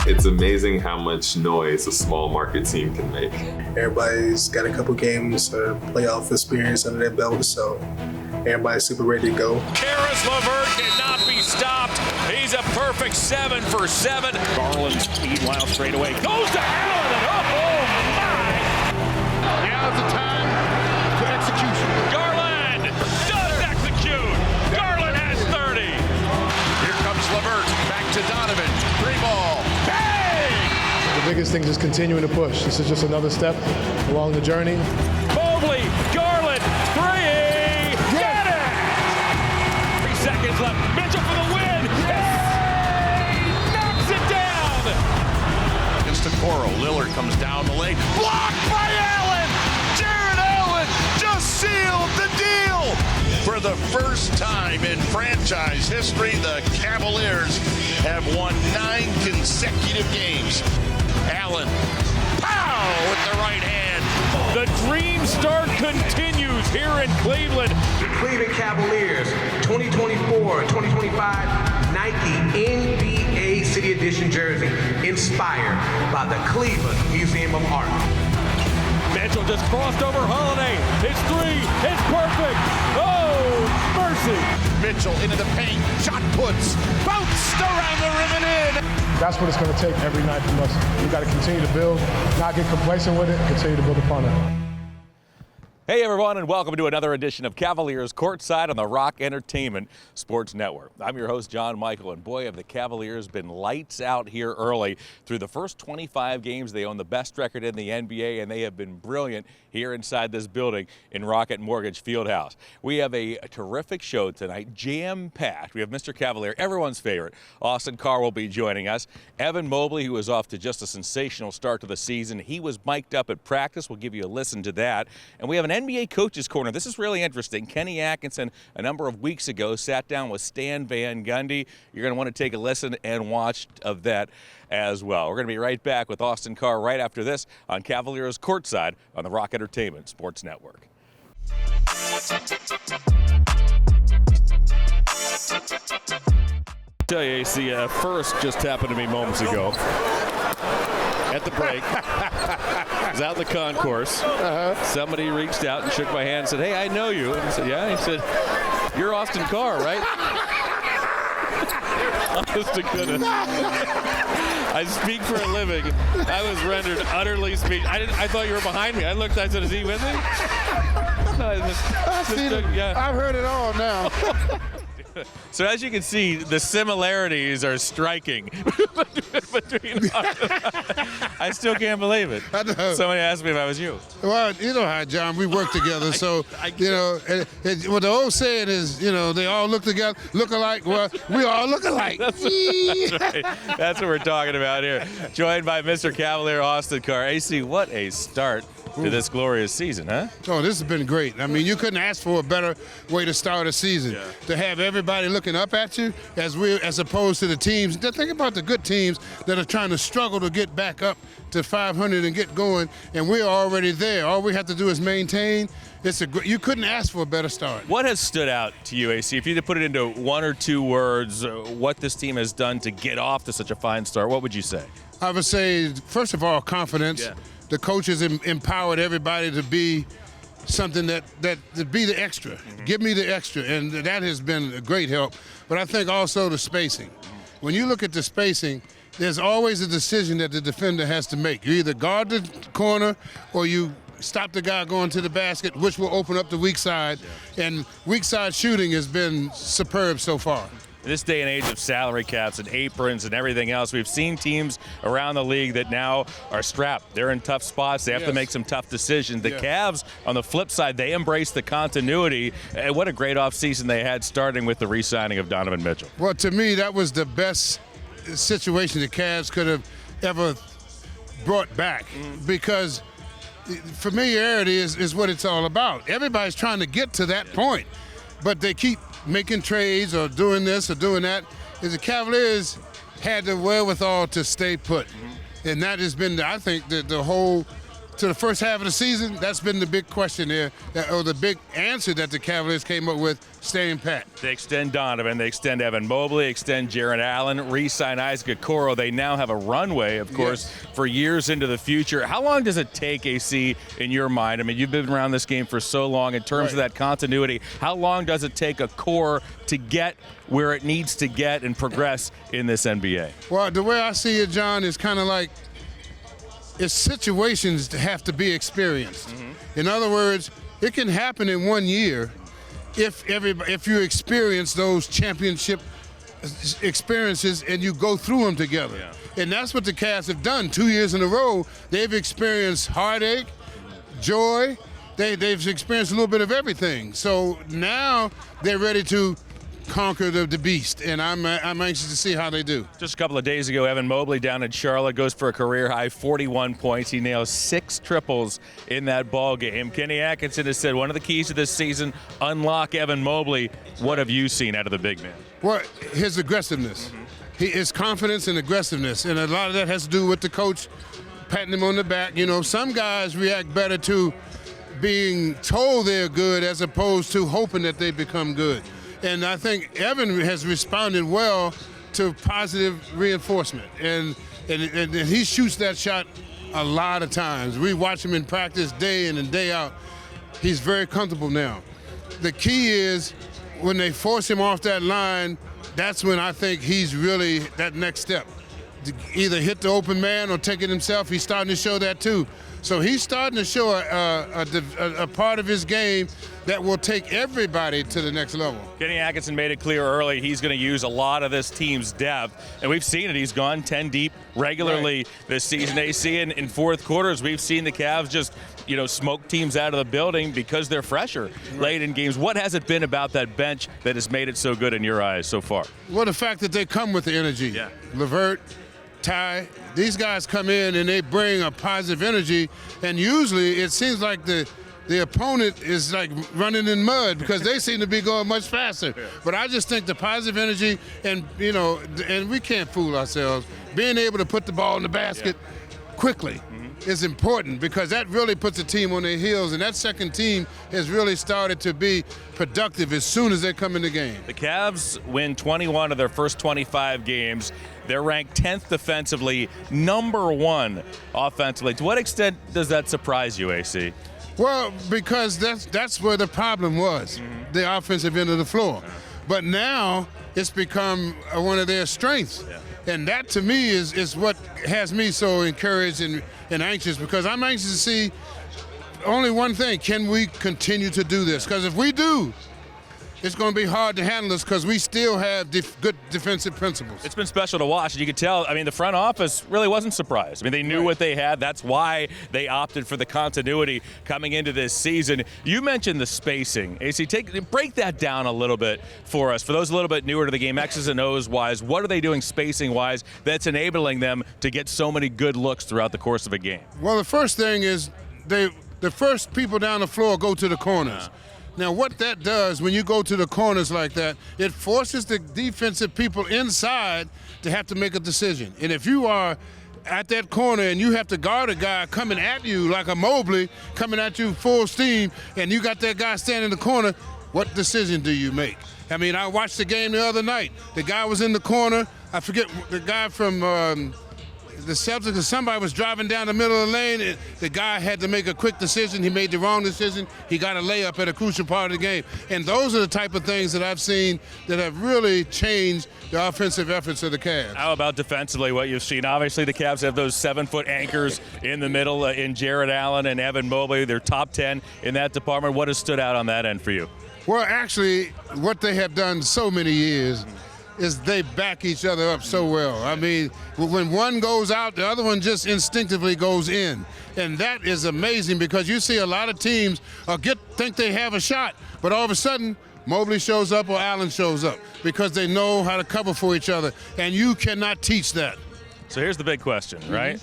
It's amazing how much noise a small market team can make. Everybody's got a couple games or playoff experience under their belt, so everybody's super ready to go. Karis LeVert cannot be stopped. He's a perfect 7 for 7. Garland's meanwhile straight away goes to Allen and up. Oh my! Now's the time for execution. Garland does execute. Garland has 30. Here comes LeVert back to Donovan. 3-ball. Bang! The biggest thing is just continuing to push. This is just another step along the journey. Mobley, Garland, 3. Get it! 3 seconds left. Mitchell for the win. Yay! Knocks it down. Against the Coro. Lillard comes down the lane. Blocked by Allen. Jared Allen just sealed the deal. For the first time in franchise history, the Cavaliers have won 9 consecutive games. Allen, pow, with the right hand. The dream start continues here in Cleveland. The Cleveland Cavaliers 2024-2025 Nike NBA City Edition jersey, inspired by the Cleveland Museum of Art. Mitchell just crossed over Holiday. His 3 is perfect. Oh, mercy. Mitchell into the paint. Shot puts. Bounced around the rim and in. That's what it's going to take every night from us. We've got to continue to build, not get complacent with it, continue to build upon it. Hey everyone, and welcome to another edition of Cavaliers Courtside on the Rock Entertainment Sports Network. I'm your host, John Michael, and boy, have the Cavaliers been lights out here early. Through the first 25 games, they own the best record in the NBA, and they have been brilliant here inside this building in Rocket Mortgage Fieldhouse. We have a terrific show tonight, jam-packed. We have Mr. Cavalier, everyone's favorite. Austin Carr will be joining us. Evan Mobley, who is off to just a sensational start to the season. He was mic'd up at practice. We'll give you a listen to that. And we have an NBA Coaches Corner. This is really interesting. Kenny Atkinson, a number of weeks ago, sat down with Stan Van Gundy. You're going to want to take a listen and watch of that as well. We're going to be right back with Austin Carr right after this on Cavaliers Courtside on the Rock Entertainment Sports Network. Tell you, AC, first just happened to me moments ago. At the break, I was out in the concourse. Somebody reached out and shook my hand and said, "Hey, I know you." And I said, "Yeah." He said, "You're Austin Carr, right?" Honest to goodness. I speak for a living. I was rendered utterly speechless. I thought you were behind me. I looked, I said, "Is he with me?" No, I've heard it all now. So as you can see, the similarities are striking between I still can't believe it. I know. Somebody asked me if I was you. Well, you know how, John, we work together, so, you know, what the old saying is, you know, they all look together, look alike. Well, we all look alike. That's right. That's what we're talking about here. Joined by Mr. Cavalier Austin Carr. AC, what a start to this glorious season, huh? Oh, this has been great. I mean, you couldn't ask for a better way to start a season. Yeah. To have everybody looking up at you as opposed to the teams. Think about the good teams that are trying to struggle to get back up to 500 and get going, and we're already there. All we have to do is maintain. You couldn't ask for a better start. What has stood out to you, AC? If you had to put it into 1 or 2 words, what this team has done to get off to such a fine start, what would you say? I would say, first of all, confidence. Yeah. The coaches empowered everybody to be something that to be the extra. Mm-hmm. Give me the extra, and that has been a great help. But I think also the spacing. When you look at the spacing, there's always a decision that the defender has to make. You either guard the corner or you stop the guy going to the basket, which will open up the weak side. Yeah. And weak side shooting has been superb so far. In this day and age of salary caps and aprons and everything else, we've seen teams around the league that now are strapped. They're in tough spots. They have to make some tough decisions. The Cavs, on the flip side, they embrace the continuity. And what a great offseason they had, starting with the re-signing of Donovan Mitchell. Well, to me, that was the best situation the Cavs could have ever brought back because familiarity is what it's all about. Everybody's trying to get to that point, but they keep making trades or doing this or doing that. The Cavaliers had the wherewithal to stay put. And that has been, I think, the whole to the first half of the season, that's been the big question there, or the big answer that the Cavaliers came up with, staying pat. They extend Donovan, they extend Evan Mobley, extend Jarrett Allen, re-sign Isaac Okoro. They now have a runway, of course, for years into the future. How long does it take, AC, in your mind? I mean, you've been around this game for so long in terms of that continuity. How long does it take a core to get where it needs to get and progress in this NBA? Well, the way I see it, John, is kind of like it's situations that have to be experienced. In other words, it can happen in 1 year if you experience those championship experiences and you go through them together. And that's what the Cavs have done 2 years in a row. They've experienced heartache, joy. They've experienced a little bit of everything. So now they're ready to conquer the beast, and I'm anxious to see how they do. Just a couple of days ago, Evan Mobley down in Charlotte goes for a career-high 41 points. He nails 6 triples in that ball game. Kenny Atkinson has said one of the keys to this season, unlock Evan Mobley. What have you seen out of the big man? Well, his aggressiveness. His confidence and aggressiveness, and a lot of that has to do with the coach patting him on the back. You know, some guys react better to being told they're good as opposed to hoping that they become good. And I think Evan has responded well to positive reinforcement. And he shoots that shot a lot of times. We watch him in practice day in and day out. He's very comfortable now. The key is when they force him off that line, that's when I think he's really that next step. To either hit the open man or take it himself. He's starting to show that too. So he's starting to show a part of his game that will take everybody to the next level. Kenny Atkinson made it clear early he's going to use a lot of this team's depth, and we've seen it. He's gone 10 deep regularly this season, AC. In fourth quarters, we've seen the Cavs just, smoke teams out of the building because they're fresher late in games. What has it been about that bench that has made it so good in your eyes so far? Well, the fact that they come with the energy. Yeah. LeVert, Ty, these guys come in and they bring a positive energy, and usually it seems like the opponent is like running in mud because they seem to be going much faster. But I just think the positive energy and we can't fool ourselves. Being able to put the ball in the basket quickly is important because that really puts the team on their heels, and that second team has really started to be productive as soon as they come in the game. The Cavs win 21 of their first 25 games. They're ranked 10th defensively, number 1 offensively. To what extent does that surprise you, AC? Well, because that's where the problem was, the offensive end of the floor. But now it's become one of their strengths. And that, to me, is what has me so encouraged and anxious, because I'm anxious to see only one thing. Can we continue to do this? Because if we do, it's going to be hard to handle us because we still have good defensive principles. It's been special to watch, and you could tell, the front office really wasn't surprised. They knew what they had. That's why they opted for the continuity coming into this season. You mentioned the spacing. AC, break that down a little bit for us. For those a little bit newer to the game, X's and O's wise, what are they doing spacing-wise that's enabling them to get so many good looks throughout the course of a game? Well, the first thing is the first people down the floor go to the corners. Now, what that does when you go to the corners like that, it forces the defensive people inside to have to make a decision. And if you are at that corner and you have to guard a guy coming at you like a Mobley, coming at you full steam, and you got that guy standing in the corner, what decision do you make? I watched the game the other night. The guy was in the corner. I forget the guy from the Celtics, somebody was driving down the middle of the lane. The guy had to make a quick decision. He made the wrong decision. He got a layup at a crucial part of the game. And those are the type of things that I've seen that have really changed the offensive efforts of the Cavs. How about defensively, what you've seen? Obviously, the Cavs have those 7-foot anchors in the middle in Jarrett Allen and Evan Mobley. They're top 10 in that department. What has stood out on that end for you? Well, actually, what they have done so many years is they back each other up so well. When one goes out, the other one just instinctively goes in. And that is amazing because you see a lot of teams think they have a shot, but all of a sudden, Mobley shows up or Allen shows up because they know how to cover for each other, and you cannot teach that. So here's the big question, right?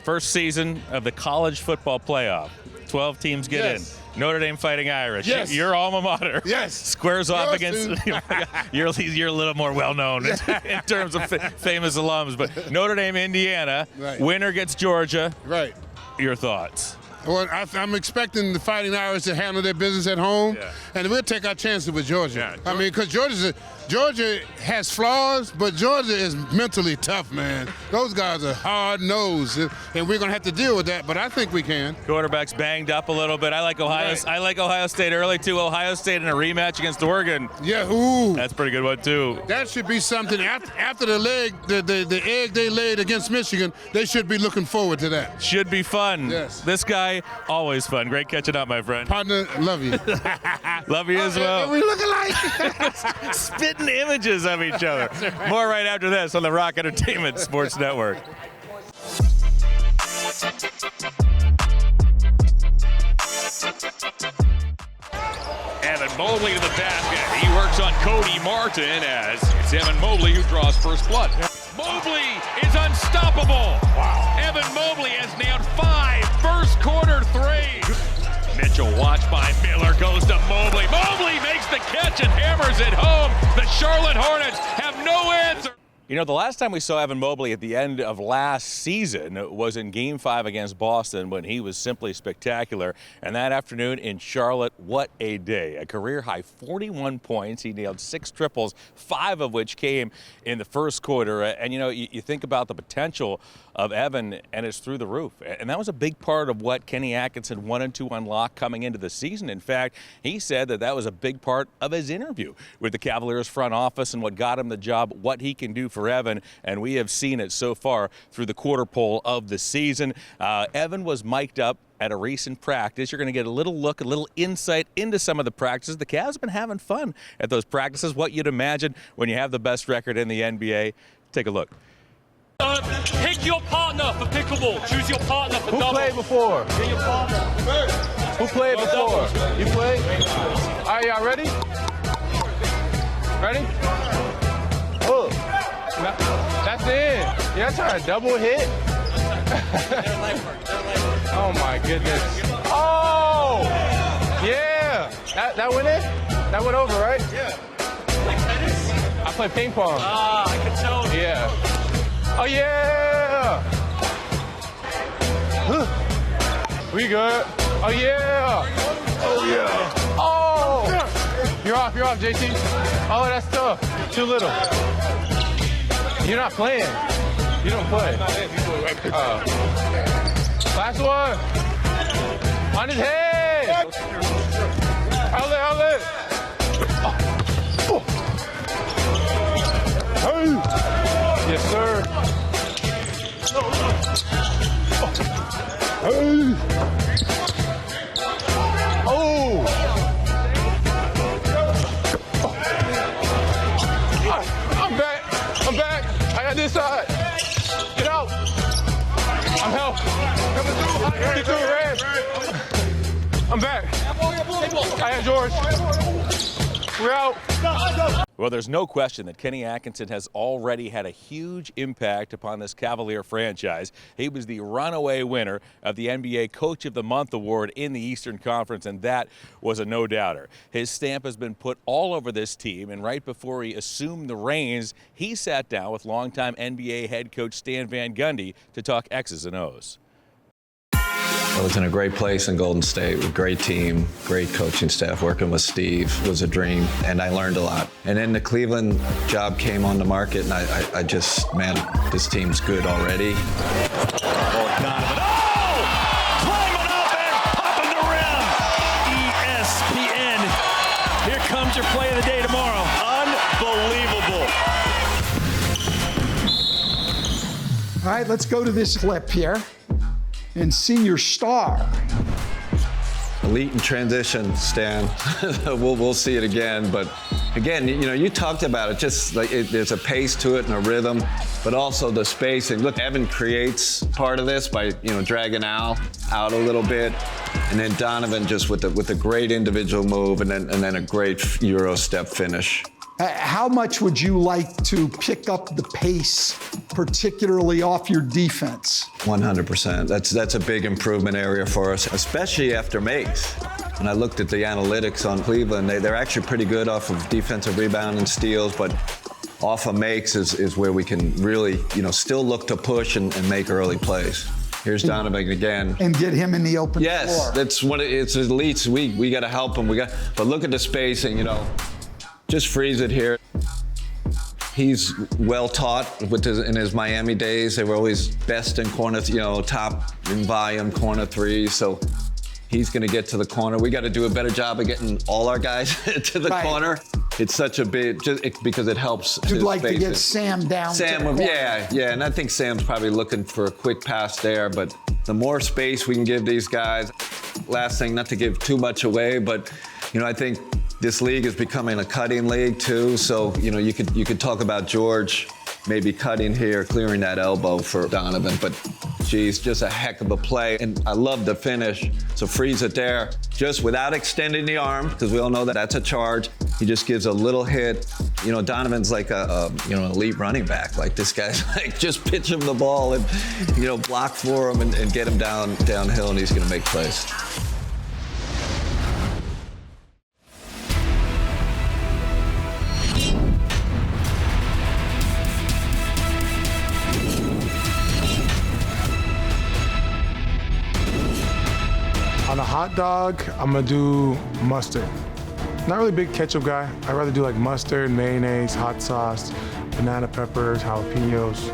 First season of the college football playoff. 12 teams get in. Notre Dame Fighting Irish. Yes. Your alma mater. Yes. Squares off against. You're a little more well known in terms of famous alums, but Notre Dame, Indiana. Right. Winner gets Georgia. Right. Your thoughts? Well, I'm expecting the Fighting Irish to handle their business at home, and we'll take our chances with Georgia. I mean, because Georgia has flaws, but Georgia is mentally tough, man. Those guys are hard-nosed, and we're going to have to deal with that, but I think we can. Quarterback's banged up a little bit. I like Ohio State early, too. Ohio State in a rematch against Oregon. Yeah, ooh. That's a pretty good one, too. That should be something. After the egg they laid against Michigan, they should be looking forward to that. Should be fun. Yes. This guy, always fun. Great catching up, my friend. Partner, love you. Love you as well. We look alike. Spitting images of each other. Right. More right after this on the Rock Entertainment Sports Network. Evan Mobley to the basket. He works on Cody Martin as it's Evan Mobley who draws first blood. Mobley is unstoppable. Wow. Evan Mobley has nailed 5 first-quarter threes. Mitchell watched by Miller, goes to Mobley. Mobley makes the catch and hammers it home. The Charlotte Hornets have no answer. You know, the last time we saw Evan Mobley at the end of last season was in Game 5 against Boston when he was simply spectacular. And that afternoon in Charlotte, what a day. A career-high 41 points. He nailed 6 triples, 5 of which came in the first quarter. And, you know, you think about the potential of Evan, and it's through the roof. And that was a big part of what Kenny Atkinson wanted to unlock coming into the season. In fact, he said that was a big part of his interview with the Cavaliers front office and what got him the job, what he can do for Evan, and we have seen it so far through the quarter pole of the season. Evan was mic'd up at a recent practice. You're going to get a little look, a little insight into some of the practices. The Cavs have been having fun at those practices, what you'd imagine when you have the best record in the NBA. Take a look. Pick your partner for pickleball. Choose your partner for double. Who played before? Pick your partner. Who played before? You played? All right, y'all ready? Ready? Look. That's it. Y'all trying to double hit? Oh, my goodness. Oh! Yeah. That went in? That went over, right? Yeah. Like tennis? I play ping pong. Ah, I can tell. Yeah. Oh, yeah! We good. Oh, yeah! Oh, yeah. Oh! You're off, JT. Oh, that's tough. Too little. You're not playing. You don't play. Last one. On his head! Outlet! Hey! Yes, sir. Hey. Oh. I'm back. I got this side. Get out. I'm help. Get through, Red. I'm back. I got George. We're out. Well, there's no question that Kenny Atkinson has already had a huge impact upon this Cavalier franchise. He was the runaway winner of the NBA Coach of the Month award in the Eastern Conference, and that was a no-doubter. His stamp has been put all over this team, and right before he assumed the reins, he sat down with longtime NBA head coach Stan Van Gundy to talk X's and O's. I was in a great place in Golden State with a great team, great coaching staff. Working with Steve was a dream, and I learned a lot. And then the Cleveland job came on the market, and I just, man, this team's good already. Donovan. Oh! Climbing up and popping the rim. ESPN. Here comes your play of the day tomorrow. Unbelievable. All right, let's go to this clip here. And senior star. Elite in transition, Stan. we'll see it again, but again, you know, you talked about it. Just like there's a pace to it and a rhythm, but also the spacing. Look, Evan creates part of this by dragging Al out a little bit, and then Donovan just with a great individual move, and then a great Euro step finish. How much would you like to pick up the pace, particularly off your defense? 100%. That's a big improvement area for us, especially after makes. When I looked at the analytics on Cleveland, they're actually pretty good off of defensive rebound and steals, but off of makes is where we can really, still look to push and make early plays. Here's Donovan again. And get him in the open floor. Yes, that's what it's elites. We got to help him. But look at the spacing, just freeze it here. He's well taught in his Miami days. They were always best in corner, top in volume corner threes. So he's going to get to the corner. We got to do a better job of getting all our guys to the corner. It's such a big, because it helps. You'd like to get Sam down. Yeah, and I think Sam's probably looking for a quick pass there. But the more space we can give these guys, last thing, not to give too much away, but I think this league is becoming a cutting league too. So you could talk about George maybe cutting here, clearing that elbow for Donovan, but geez, just a heck of a play. And I love the finish. So freeze it there, just without extending the arm, because we all know that that's a charge. He just gives a little hit. Donovan's like a elite running back. Like this guy's like, just pitch him the ball and, block for him and get him downhill, and he's gonna make plays. On a hot dog, I'm gonna do mustard. Not really a big ketchup guy. I'd rather do like mustard, mayonnaise, hot sauce, banana peppers, jalapenos.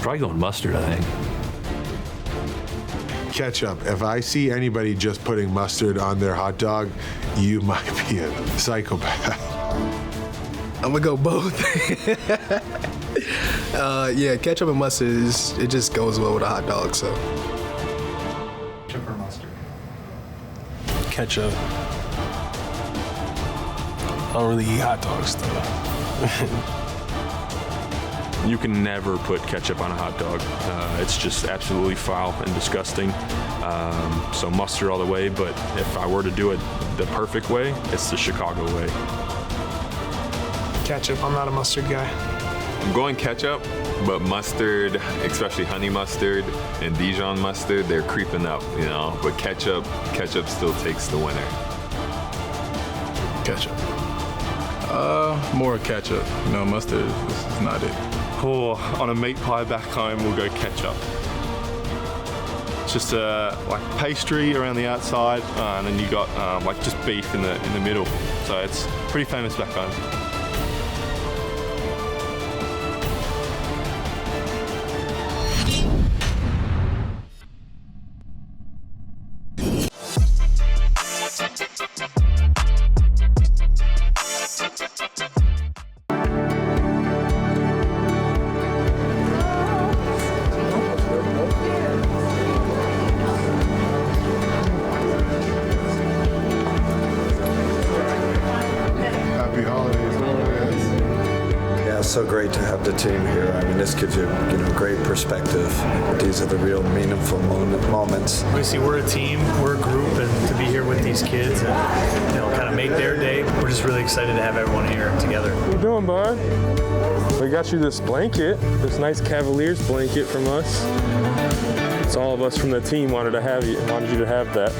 Probably going mustard, I think. Ketchup. If I see anybody just putting mustard on their hot dog, you might be a psychopath. I'm gonna go both. Yeah, ketchup and mustard, it just goes well with a hot dog, so. Ketchup or mustard? Ketchup. I don't really eat hot dogs though. You can never put ketchup on a hot dog. It's just absolutely foul and disgusting. So mustard all the way, but if I were to do it the perfect way, it's the Chicago way. Ketchup. I'm not a mustard guy. I'm going ketchup, but mustard, especially honey mustard and Dijon mustard, they're creeping up, but ketchup still takes the winner. Ketchup. More ketchup. Mustard is not it. On a meat pie back home, we'll go ketchup. It's just like pastry around the outside, and then you got like just beef in the middle. So it's pretty famous back home. So great to have the team here. I mean, this gives you, great perspective. These are the real meaningful moments. Obviously, we're a team, we're a group, and to be here with these kids and kind of make their day, we're just really excited to have everyone here together. What you doing, bud? We got you this blanket, this nice Cavaliers blanket from us. It's all of us from the team wanted you to have that.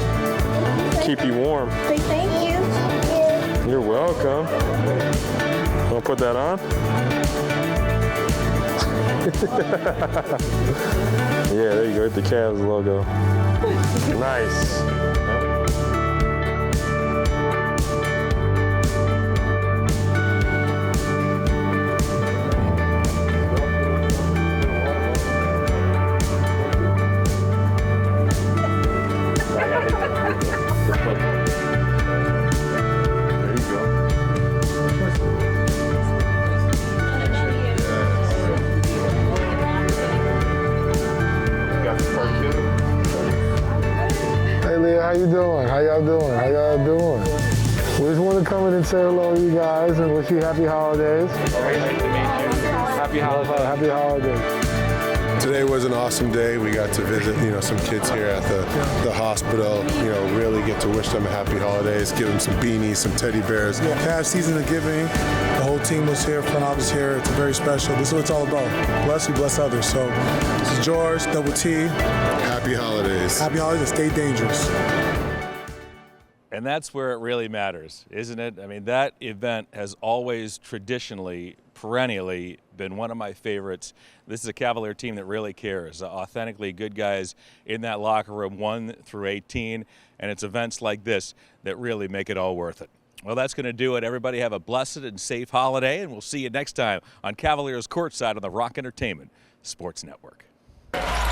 Keep you warm. Thank you. You're welcome. Want to put that on? Yeah, there you go, the Cavs logo. Nice. How you doing? How y'all doing? How y'all doing? We just want to come in and say hello to you guys and wish you happy holidays. Very nice to meet you. Happy holidays. Happy holidays. Today was an awesome day. We got to visit, some kids here at the hospital. Really get to wish them a happy holidays, give them some beanies, some teddy bears. Cavs season of giving. The whole team was here. Front office here. It's very special. This is what it's all about. Bless you, bless others. So this is George, Double T. Happy holidays. Happy holidays and stay dangerous. And that's where it really matters, isn't it? I mean, that event has always traditionally, perennially been one of my favorites. This is a Cavalier team that really cares. Authentically good guys in that locker room, 1 through 18. And it's events like this that really make it all worth it. Well, that's going to do it. Everybody have a blessed and safe holiday, and we'll see you next time on Cavaliers Courtside on the Rock Entertainment Sports Network.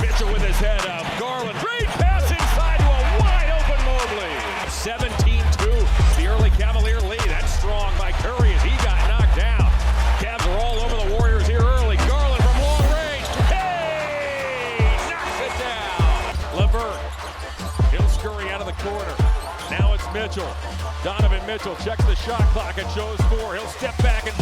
Mitchell with his head up. Garland, great pass inside to a wide-open Mobley. 17-2, the early Cavalier lead. That's strong by Curry as he got knocked down. Cavs are all over the Warriors here early. Garland from long range. Hey! Knocks it down. LeVert. He'll scurry out of the corner. Now it's Mitchell. Donovan Mitchell checks the shot clock and shows 4. He'll step back and